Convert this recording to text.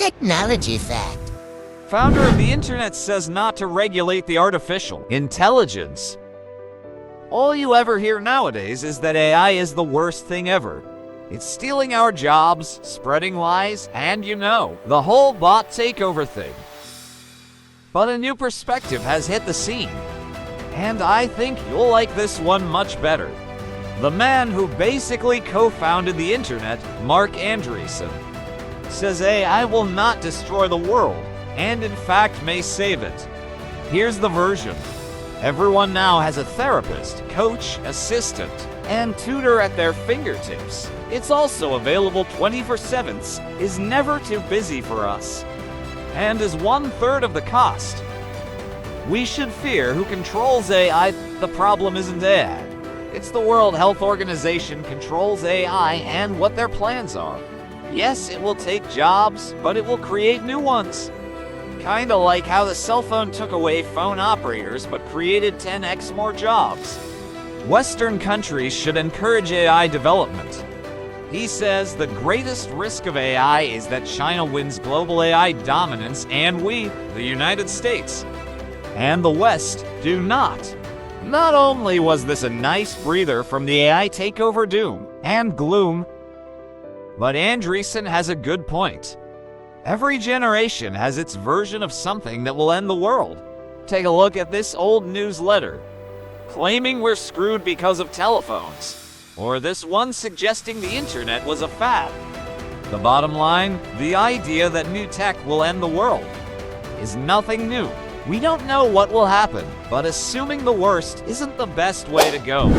technology fact. Founder of the internet says not to regulate the artificial intelligence. All you ever hear nowadays is that AI is the worst thing ever. It's stealing our jobs, spreading lies, and the whole bot takeover thing. But a new perspective has hit the scene. And I think you'll like this one much better. The man who basically co-founded the internet, Mark Andreessen, says AI will not destroy the world, and in fact may save it. Here's the version. Everyone now has a therapist, coach, assistant, and tutor at their fingertips. It's also available 24/7, is never too busy for us, and is 1/3 of the cost. We should fear who controls AI. The problem isn't AI. It's the World Health Organization controls AI and what their plans are. Yes, it will take jobs, but it will create new ones. Kinda like how the cell phone took away phone operators but created 10x more jobs. Western countries should encourage AI development. He says the greatest risk of AI is that China wins global AI dominance and we, the United States, and the West, do not. Not only was this a nice breather from the AI takeover doom and gloom, but Andreessen has a good point. Every generation has its version of something that will end the world. Take a look at this old newsletter, claiming we're screwed because of telephones, or this one suggesting the internet was a fad. The bottom line, the idea that new tech will end the world is nothing new. We don't know what will happen, but assuming the worst isn't the best way to go.